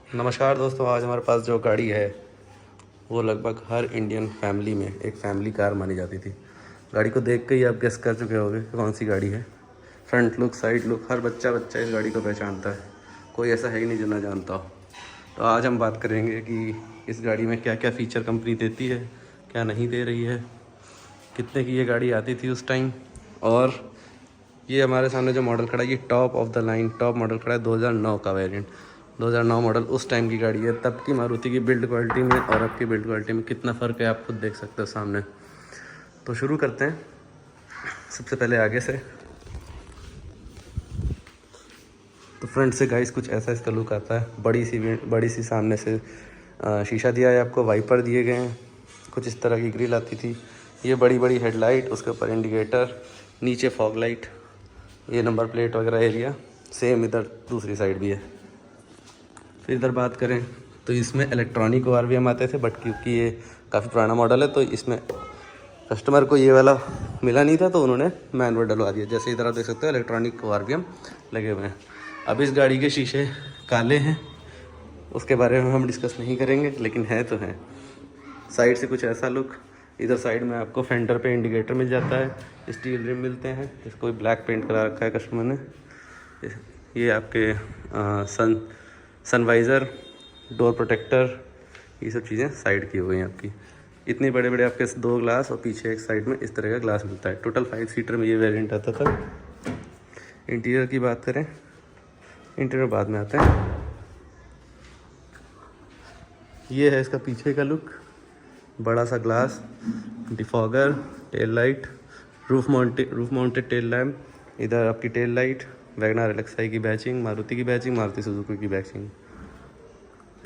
नमस्कार दोस्तों, आज हमारे पास जो गाड़ी है वो लगभग हर इंडियन फैमिली में एक फैमिली कार मानी जाती थी। गाड़ी को देख के ही आप गेस कर चुके होंगे कि कौन सी गाड़ी है। फ्रंट लुक, साइड लुक, हर बच्चा इस गाड़ी को पहचानता है। कोई ऐसा है ही नहीं जो ना जानता हो। तो आज हम बात करेंगे कि इस गाड़ी में क्या क्या फ़ीचर कंपनी देती है, क्या नहीं दे रही है, कितने की ये गाड़ी आती थी उस टाइम। और ये हमारे सामने जो मॉडल खड़ा है ये top of the line top model खड़ा है 2009 का वेरिएंट। 2009 मॉडल उस टाइम की गाड़ी है। तब की मारुति की बिल्ड क्वालिटी में और अब की बिल्ड क्वालिटी में कितना फ़र्क है आप खुद देख सकते हो सामने। तो शुरू करते हैं सबसे पहले आगे से। तो फ्रंट से गाइस कुछ ऐसा इसका लुक आता है। बड़ी सी सामने से शीशा दिया है आपको, वाइपर दिए गए हैं, कुछ इस तरह की ग्रिल आती थी। ये बड़ी हेडलाइट, उसके ऊपर इंडिकेटर, नीचे फॉग लाइट, ये नंबर प्लेट वगैरह एरिया सेम इधर दूसरी साइड भी है। फिर इधर बात करें तो इसमें इलेक्ट्रॉनिक ORVM आते थे, बट क्योंकि ये काफ़ी पुराना मॉडल है तो इसमें कस्टमर को ये वाला मिला नहीं था तो उन्होंने मैनुअल डलवा दिया। जैसे इधर आप देख सकते हो इलेक्ट्रॉनिक ORVM लगे हुए हैं। अब इस गाड़ी के शीशे काले हैं, उसके बारे में हम डिस्कस नहीं करेंगे, लेकिन है तो है। साइड से कुछ ऐसा लुक। इधर साइड में आपको फेंडर पे इंडिकेटर मिल जाता है, स्टील रिम मिलते हैं, इसको भी ब्लैक पेंट करा रखा है कस्टमर ने। ये आपके सनवाइज़र, डोर प्रोटेक्टर, ये सब चीज़ें साइड की हो गई आपकी। इतने बड़े आपके 2 ग्लास और पीछे एक साइड में इस तरह का ग्लास मिलता है। टोटल 5 सीटर में ये वेरिएंट आता था। इंटीरियर की बात करें, इंटीरियर बाद में आते हैं। ये है इसका पीछे का लुक। बड़ा सा glass, defogger, tail light, roof mounted tail lamp, इधर आपकी टेल लाइट, वैगनआर LXi की बैचिंग, मारुति की बैचिंग, मारुति सुजुकी की बैचिंग।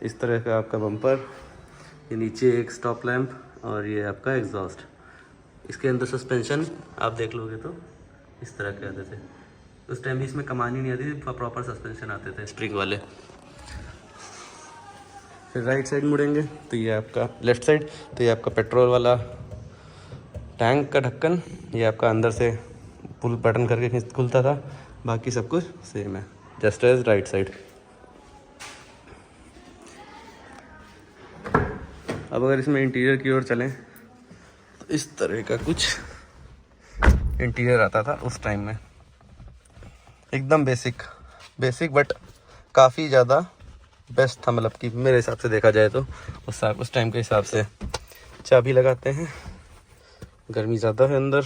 इस तरह का आपका बम्पर, ये नीचे एक स्टॉप लैंप और ये आपका एग्जॉस्ट। इसके अंदर सस्पेंशन आप देख लोगे तो इस तरह के आते थे। उस टाइम भी इसमें कमान ही नहीं आती थी, प्रॉपर सस्पेंशन आते थे स्प्रिंग वाले। फिर राइट साइड मुड़ेंगे तो ये आपका लेफ़्ट साइड, तो ये आपका पेट्रोल वाला टैंक का ढक्कन। ये आपका अंदर से पुल बटन करके खुलता था। बाकी सब कुछ सेम है, जस्ट एज राइट साइड। अब अगर इसमें इंटीरियर की ओर चलें तो इस तरह का कुछ इंटीरियर आता था उस टाइम में। एकदम बेसिक बट काफ़ी ज़्यादा बेस्ट था, मतलब कि मेरे हिसाब से देखा जाए तो उस टाइम के हिसाब से। चाबी लगाते हैं, गर्मी ज़्यादा है अंदर।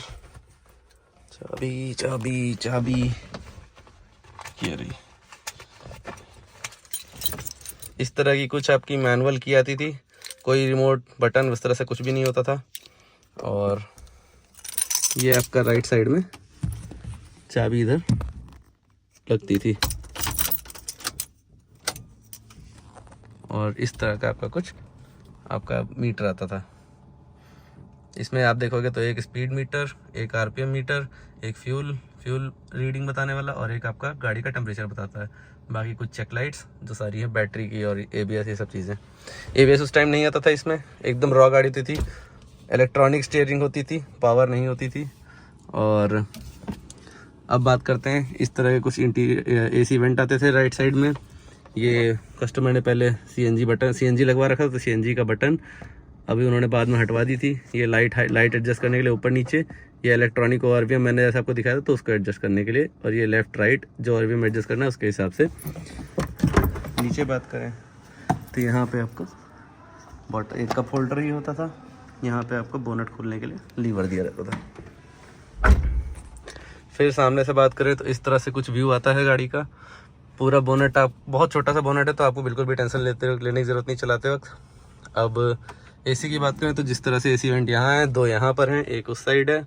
चाबी ये रही। इस तरह की कुछ आपकी मैनुअल की आती थी, कोई रिमोट बटन उस तरह से कुछ भी नहीं होता था। और ये आपका राइट साइड में चाबी इधर लगती थी और इस तरह का आपका मीटर आता था। इसमें आप देखोगे तो एक स्पीड मीटर, एक RPM मीटर, एक फ्यूल रीडिंग बताने वाला और एक आपका गाड़ी का टेम्परेचर बताता है। बाकी कुछ चेक लाइट्स जो सारी है बैटरी की और ABS, ये सब चीज़ें। ABS उस टाइम नहीं आता था इसमें, एकदम रॉ गाड़ी होती थी। इलेक्ट्रॉनिक स्टीयरिंग होती थी, पावर नहीं होती थी। और अब बात करते हैं इस तरह के कुछ AC वेंट आते थे राइट साइड में। ये कस्टमर ने पहले CNG लगवा रखा था तो CNG का बटन अभी उन्होंने बाद में हटवा दी थी। ये लाइट एडजस्ट करने के लिए ऊपर नीचे, ये इलेक्ट्रॉनिक ORVM मैंने जैसे आपको दिखाया था तो उसको एडजस्ट करने के लिए, और ये लेफ़्ट राइट जो ORVM एडजस्ट करना है उसके हिसाब से। नीचे बात करें तो यहाँ पे आपका एक कप होल्डर ही होता था। यहाँ पे आपको बोनट खोलने के लिए लीवर दिया रहता था। फिर सामने से बात करें तो इस तरह से कुछ व्यू आता है गाड़ी का। पूरा बोनट, आप बहुत छोटा सा बोनट है तो आपको बिल्कुल भी टेंशन लेने की ज़रूरत नहीं चलाते वक्त। अब AC की बात करें तो जिस तरह से AC वेंट यहाँ है, 2 यहाँ पर हैं, एक उस साइड है।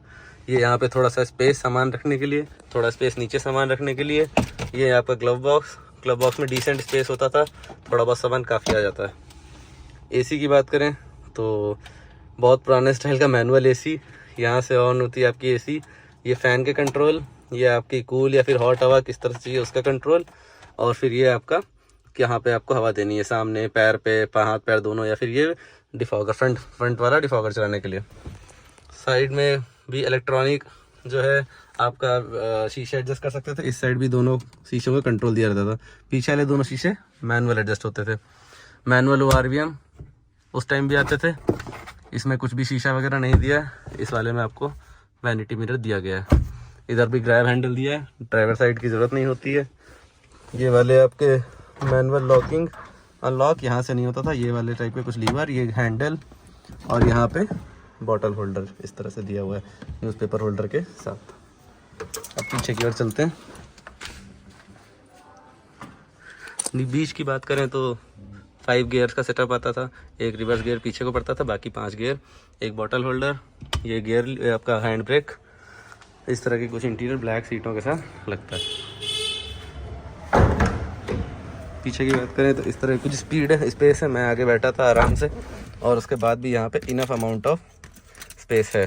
ये यहाँ पे थोड़ा सा स्पेस सामान रखने के लिए, थोड़ा स्पेस नीचे सामान रखने के लिए। ये आपका ग्लव बॉक्स में डिसेंट स्पेस होता था, थोड़ा बहुत सामान काफ़ी आ जाता है। AC की बात करें तो बहुत पुराने स्टाइल का मैनुअल AC, यहाँ से ऑन होती है आपकी AC। ये फ़ैन के कंट्रोल, ये आपकी कूल या फिर हॉट हवा किस तरह से चाहिए उसका कंट्रोल। और फिर ये आपका यहाँ पे आपको हवा देनी है, सामने पैर पे, हाथ पैर दोनों, या फिर ये डिफॉगर, फ्रंट वाला डिफॉगर चलाने के लिए। साइड में भी इलेक्ट्रॉनिक जो है आपका शीशे एडजस्ट कर सकते थे। इस साइड भी दोनों शीशों का कंट्रोल दिया रहता था। पीछे वाले दोनों शीशे मैनुअल एडजस्ट होते थे। मैनुअल ORVM उस टाइम भी आते थे। इसमें कुछ भी शीशा वगैरह नहीं दिया है। इस वाले में आपको वैनिटी मिरर दिया गया है। इधर भी ग्रैब हैंडल दिया है, ड्राइवर साइड की ज़रूरत नहीं होती है। ये वाले आपके मैनुअल लॉकिंग अनलॉक यहाँ से नहीं होता था। ये वाले टाइप के कुछ लीवर, ये हैंडल, और यहाँ पे बॉटल होल्डर इस तरह से दिया हुआ है न्यूज़पेपर होल्डर के साथ। अब पीछे की ओर चलते हैं। बीच की बात करें तो 5 गियर्स का सेटअप आता था। एक रिवर्स गियर पीछे को पड़ता था, बाकी 5 गियर, एक बॉटल होल्डर, ये गियर आपका हैंड ब्रेक, इस तरह की कुछ इंटीरियर ब्लैक सीटों के साथ लगता है। पीछे की बात करें तो इस तरह कुछ स्पीड है, स्पेस है। मैं आगे बैठा था आराम से, और उसके बाद भी यहाँ पे इनफ अमाउंट ऑफ स्पेस है।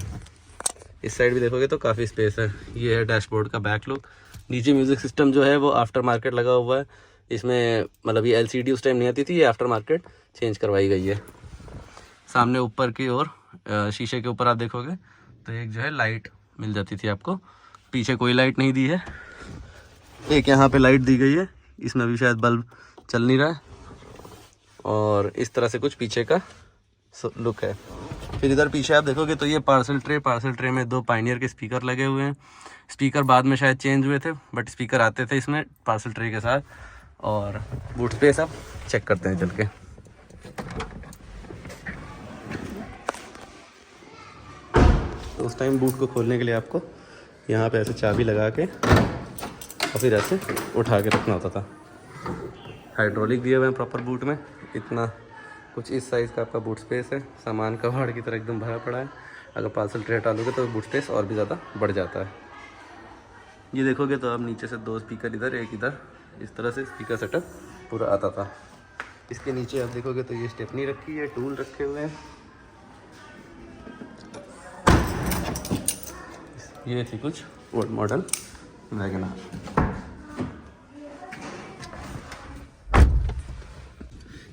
इस साइड भी देखोगे तो काफ़ी स्पेस है। ये है डैशबोर्ड का बैक लुक। नीचे म्यूज़िक सिस्टम जो है वो आफ्टर मार्केट लगा हुआ है। इसमें मतलब ये LCD उस टाइम नहीं आती थी, ये आफ्टर मार्केट चेंज करवाई गई है। सामने ऊपर की ओर शीशे के ऊपर आप देखोगे तो एक जो है लाइट मिल जाती थी आपको। पीछे कोई लाइट नहीं दी है। एक यहाँ पे लाइट दी गई है, इसमें भी शायद बल्ब चल नहीं रहा है। और इस तरह से कुछ पीछे का लुक है। फिर इधर पीछे आप देखोगे तो ये पार्सल ट्रे में 2 पायनियर के स्पीकर लगे हुए हैं। स्पीकर बाद में शायद चेंज हुए थे, बट स्पीकर आते थे इसमें पार्सल ट्रे के साथ। और बूट स्पेस आप चेक करते हैं चल के। तो उस टाइम बूट को खोलने के लिए आपको यहाँ पे ऐसे चाबी लगा के और फिर ऐसे उठा के रखना होता था। हाइड्रोलिक दिए हुए हैं प्रॉपर बूट में। इतना कुछ इस साइज़ का आपका बूट स्पेस है। सामान कबाड़ की तरह एकदम भरा पड़ा है। अगर पार्सल ट्रे हटा लोगे तो बूट स्पेस और भी ज़्यादा बढ़ जाता है। ये देखोगे तो आप नीचे से 2 स्पीकर इधर, एक इधर, इस तरह से स्पीकर सेटअप पूरा आता था। इसके नीचे आप देखोगे तो ये स्टेपनी रखी है, टूल रखे हुए हैं। ये थी कुछ ओल्ड मॉडल वैगन आर।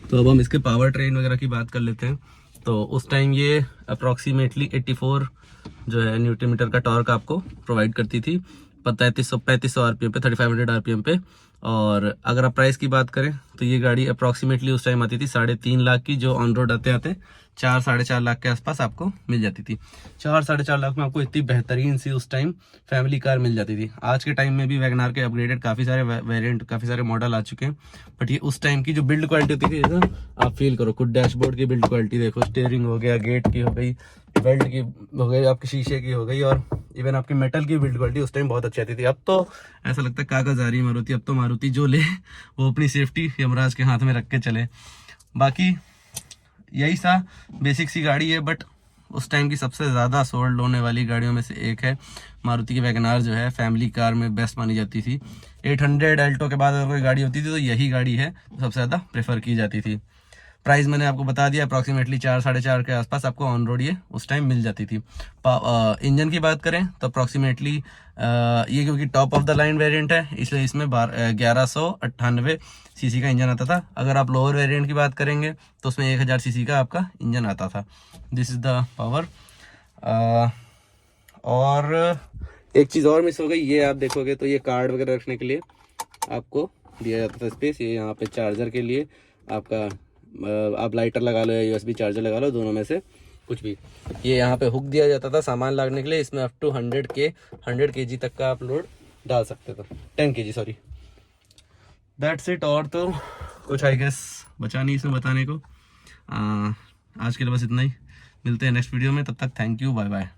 तो अब हम इसके पावर ट्रेन वगैरह की बात कर लेते हैं। तो उस टाइम ये अप्रॉक्सीमेटली 84 जो है न्यूटन मीटर का टॉर्क आपको प्रोवाइड करती थी 3500 RPM पे, 3500 RPM पे। और अगर आप प्राइस की बात करें तो ये गाड़ी अप्रॉक्सीमेटली उस टाइम आती थी 3.5 लाख की, जो ऑन रोड आते आते 4-4.5 लाख के आसपास आपको मिल जाती थी। 4-4.5 लाख में आपको इतनी बेहतरीन सी उस टाइम फैमिली कार मिल जाती थी। आज के टाइम में भी वैगन आर के अपग्रेडेड काफ़ी सारे वेरिएंट, काफ़ी सारे मॉडल आ चुके हैं, बट ये उस टाइम की जो बिल्ड क्वालिटी होती थी आप फील करो। खुद डैशबोर्ड की बिल्ड क्वालिटी देखो, स्टीयरिंग हो गया, गेट की हो गई, बेल्ट की हो गई, आपके शीशे की हो गई, और इवन आपकी मेटल की बिल्ड क्वालिटी उस टाइम बहुत अच्छी आती थी। अब तो ऐसा लगता है कागज आ रही मारुति। अब तो मारुति जो ले वो अपनी सेफ्टी यमराज के हाथ में रख के चले। बाकी यही सा बेसिक सी गाड़ी है, बट उस टाइम की सबसे ज़्यादा सोल्ड होने वाली गाड़ियों में से एक है। मारुति की वैगन आर जो है फैमिली कार में बेस्ट मानी जाती थी। 800 अल्टो के बाद अगर कोई गाड़ी होती थी तो यही गाड़ी है सबसे ज़्यादा प्रेफर की जाती थी। प्राइस मैंने आपको बता दिया, अप्रॉक्सीमेटली 4-4.5 के आसपास आपको ऑन रोड ये उस टाइम मिल जाती थी। इंजन की बात करें तो अप्रॉक्सीमेटली ये क्योंकि top of the line variant है इसलिए इसमें 1198 सीसी का इंजन आता था। अगर आप लोअर वेरिएंट की बात करेंगे तो उसमें 1000 सीसी का आपका इंजन आता था। This is the power. और एक चीज़ और मिस हो गई, ये आप देखोगे तो ये कार्ड वगैरह रखने के लिए आपको दिया जाता था स्पेस। ये यहाँ पे चार्जर के लिए आपका आप लाइटर लगा लो या USB चार्जर लगा लो, दोनों में से कुछ भी। ये यहाँ पे हुक दिया जाता था सामान लाने के लिए। इसमें अप टू 100 kg तक का आप लोड डाल सकते थे, 10 kg सॉरी। That's it. और तो कुछ आई गेस बचा नहीं इसमें बताने को। आज के लिए बस इतना ही। मिलते हैं नेक्स्ट वीडियो में, तब तक थैंक यू, बाय बाय।